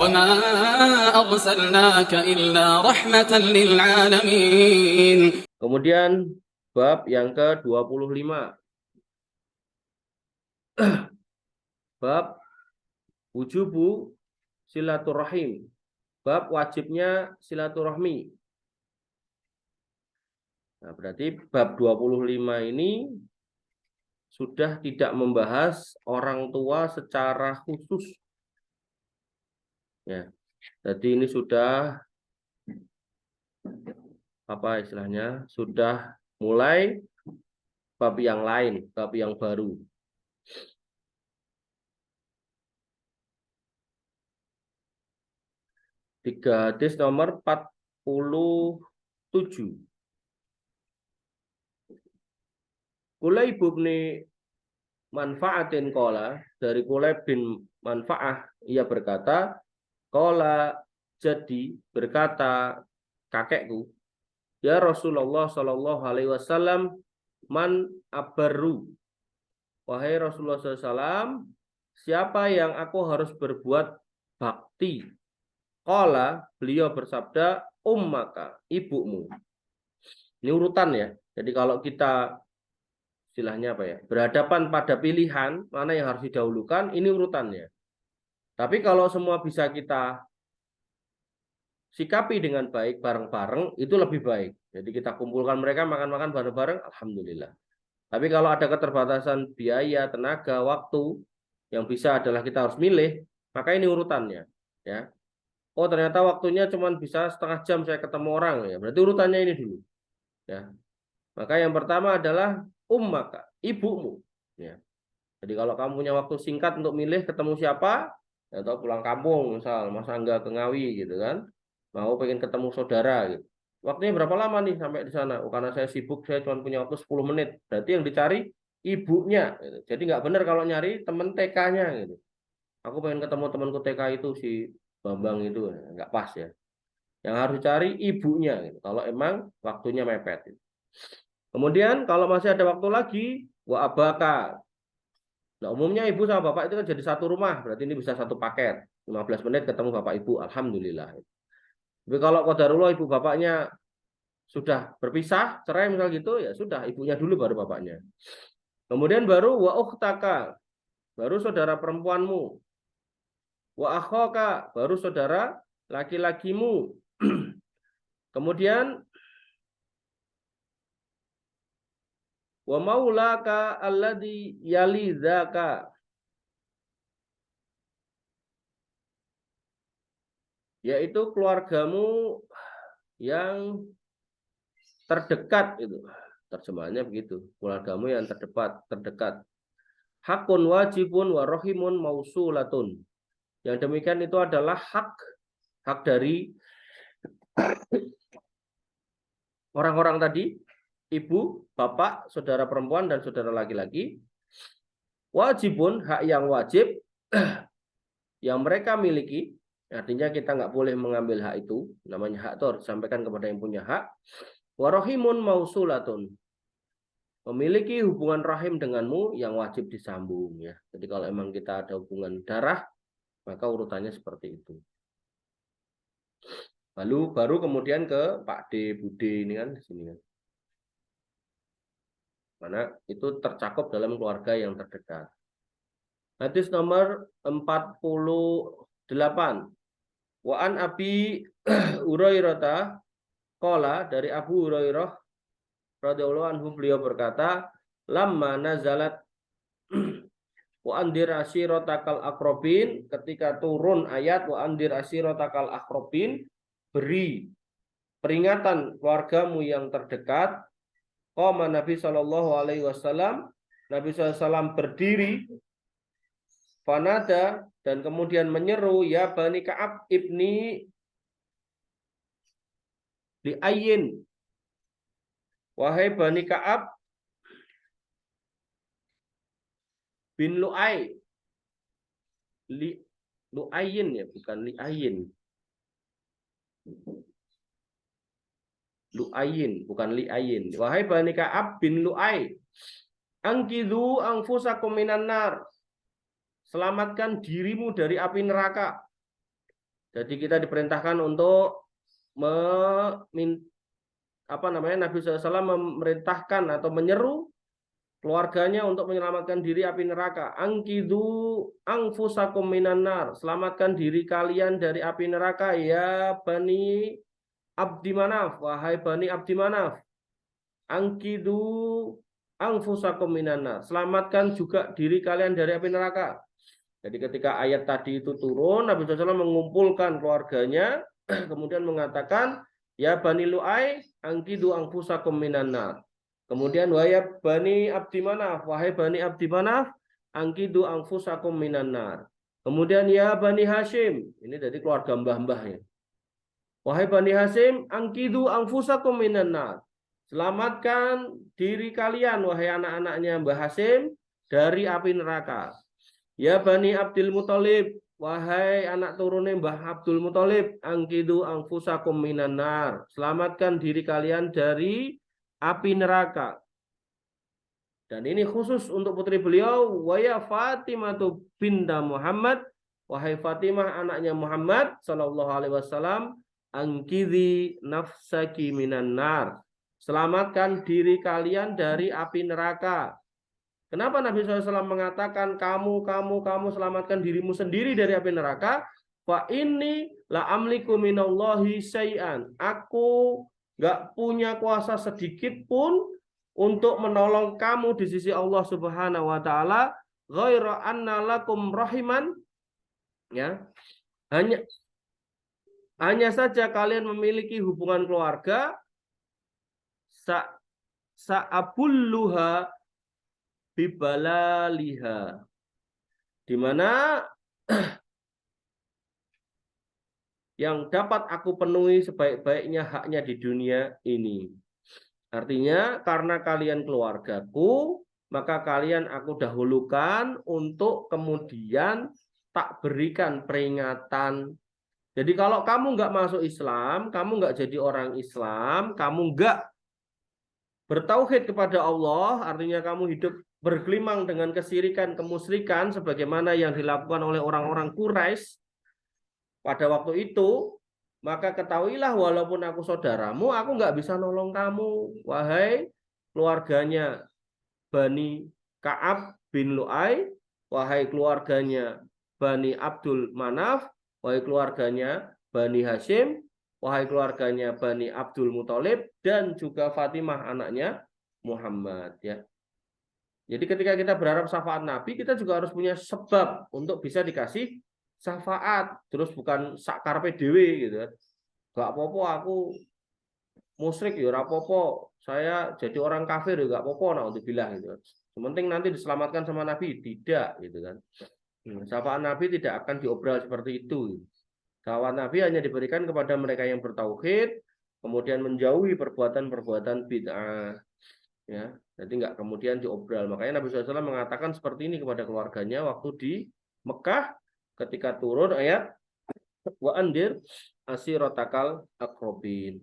وما أرسلناك إلا رحمة للعالمين. Kemudian bab yang ke-25. Bab wujubu silaturahim. Bab wajibnya silaturahmi. Nah, berarti bab 25 ini sudah tidak membahas orang tua secara khusus. Ya. Jadi ini sudah apa istilahnya? Sudah mulai bab yang lain, bab yang baru. Hadis nomor 47. Kulay ibni Manfaatin kola, dari Kulay bin Manfaah, ia berkata, kola jadi berkata kakekku, ya Rasulullah Shallallahu Alaihi Wasallam, man abaru, wahai Rasulullah SAW, siapa yang aku harus berbuat bakti? Kola, beliau bersabda, ummaka, ibumu. Ini urutan ya. Jadi kalau kita istilahnya apa ya, berhadapan pada pilihan mana yang harus didahulukan, ini urutannya. Tapi kalau semua bisa kita sikapi dengan baik bareng-bareng, itu lebih baik. Jadi kita kumpulkan mereka makan-makan bareng-bareng, alhamdulillah. Tapi kalau ada keterbatasan biaya, tenaga, waktu, yang bisa adalah kita harus milih, maka ini urutannya. Ya. Oh ternyata waktunya cuma bisa setengah jam saya ketemu orang, ya berarti urutannya ini dulu. Ya. Maka yang pertama adalah ummaka, ibumu. Ya. Jadi kalau kamu punya waktu singkat untuk milih ketemu siapa, atau pulang kampung, misal Mas Angga ke Ngawi gitu kan, mau pengen ketemu saudara gitu. Waktunya berapa lama nih sampai di sana? Oh, karena saya sibuk, saya cuma punya waktu 10 menit. Berarti yang dicari ibunya. Gitu. Jadi nggak benar kalau nyari temen TK-nya gitu. Aku pengen ketemu temanku TK itu si Bambang itu, nggak pas ya. Yang harus dicari ibunya gitu. Kalau emang waktunya mepet. Gitu. Kemudian kalau masih ada waktu lagi, wa abaka. Nah, umumnya ibu sama bapak itu kan jadi satu rumah, berarti ini bisa satu paket. 15 menit ketemu bapak ibu, alhamdulillah. Tapi kalau qadarullah ibu bapaknya sudah berpisah, cerai misal gitu, ya sudah ibunya dulu baru bapaknya. Kemudian baru wa ukhtaka, baru saudara perempuanmu. Wa akhaka, baru saudara laki-lakimu. Kemudian wa maulaka alladhi yalizaka, yaitu keluargamu yang terdekat itu. Terjemahannya begitu, keluargamu yang terdekat. Hakun wajibun wa rahimun mausulatun. Yang demikian itu adalah hak dari orang-orang tadi, ibu, bapak, saudara perempuan dan saudara laki-laki. Wajibun, hak yang wajib yang mereka miliki. Artinya kita nggak boleh mengambil hak itu, namanya hak itu harus disampaikan kepada yang punya hak. Warahimun mausulatun, memiliki hubungan rahim denganmu yang wajib disambung ya. Jadi kalau emang kita ada hubungan darah, maka urutannya seperti itu. Lalu baru kemudian ke Pak D, Bude ini kan di sini kan. Mana itu tercakup dalam keluarga yang terdekat. Hadis nomor 48. Wa an Abi Hurairah qala, dari Abu Hurairah radhiyallahu anhu, beliau berkata, lamma nazalat wa andir ashiratakal aqrabin, ketika turun ayat wa andir ashiratakal aqrabin, beri peringatan keluargamu yang terdekat. Qama Nabi sallallahu alaihi wasallam, Nabi SAW berdiri, fanada, dan kemudian menyeru, ya Bani Ka'ab ibni Li'ayyin, wahai Bani Ka'ab bin Lu'ay. Lu'ayyin ya, bukan Li'ayyin. Lu'ayyin, bukan Li'ayyin. Wahai Bani Ka'ab bin Lu'ay, angkidhu anfusakum minan nar, selamatkan dirimu dari api neraka. Jadi kita diperintahkan untuk Nabi SAW memerintahkan atau menyeru keluarganya untuk menyelamatkan diri api neraka. Angkidu angfusakum minan nar. Selamatkan diri kalian dari api neraka ya Bani Abdi Manaf. Wahai Bani Abdi Manaf. Angkidu angfusakum minan nar. Selamatkan juga diri kalian dari api neraka. Jadi ketika ayat tadi itu turun, Nabi SAW mengumpulkan keluarganya, kemudian mengatakan, ya Bani Lu'ai, angkidu angfusakum minan nar. Kemudian wahai Bani Abdi Manaf, wahai Bani Abdi Manaf, angkidu angfusakum minan nar. Kemudian ya Bani Hashim, ini dari keluarga mbah-mbahnya. Wahai Bani Hashim, angkidu angfusakum minan nar. Selamatkan diri kalian, wahai anak-anaknya Mbah Hashim, dari api neraka. Ya Bani Abdul Muthalib, wahai anak turunnya Mbah Abdul Muthalib, angkidu angfusakum minan nar. Selamatkan diri kalian dari api neraka. Dan ini khusus untuk putri beliau, waya Fatimah binta Muhammad, wahai Fatimah anaknya Muhammad sallallahu alaihi wasallam, angkidhi nafsaki minan nar. Selamatkan diri kalian dari api neraka. Kenapa Nabi SAW mengatakan kamu selamatkan dirimu sendiri dari api neraka? Fa inni la amliku minallahi syai'an. Aku nggak punya kuasa sedikit pun untuk menolong kamu di sisi Allah Subhanahu wa taala, ghaira anna lakum rahiman. Ya. Hanya saja kalian memiliki hubungan keluarga sa'abulluha bibalaliha, di mana yang dapat aku penuhi sebaik-baiknya haknya di dunia ini. Artinya karena kalian keluargaku, maka kalian aku dahulukan untuk kemudian tak berikan peringatan. Jadi kalau kamu nggak masuk Islam, kamu nggak jadi orang Islam, kamu nggak bertauhid kepada Allah, artinya kamu hidup bergelimang dengan kesyirikan, kemusyrikan, sebagaimana yang dilakukan oleh orang-orang Quraisy pada waktu itu, maka ketahuilah walaupun aku saudaramu, aku nggak bisa nolong kamu, wahai keluarganya Bani Ka'ab bin Lu'ai, wahai keluarganya Bani Abdul Manaf, wahai keluarganya Bani Hashim, wahai keluarganya Bani Abdul Muthalib, dan juga Fatimah anaknya Muhammad. Ya. Jadi ketika kita berharap syafaat Nabi, kita juga harus punya sebab untuk bisa dikasih syafaat. Terus bukan sakar PDW gitu kan. Gak apa-apa aku musyrik ya apa-apa. Saya jadi orang kafir ya gak apa-apa nah untuk bilang gitu. Sementing nanti diselamatkan sama Nabi, tidak gitu kan. Syafaat Nabi tidak akan diobral seperti itu. Syafaat Nabi hanya diberikan kepada mereka yang bertauhid, kemudian menjauhi perbuatan-perbuatan bid'ah. Ya, jadi nggak kemudian diobral. Makanya Nabi SAW mengatakan seperti ini kepada keluarganya waktu di Mekah ketika turun ayat wa andir asirotakal akrobin.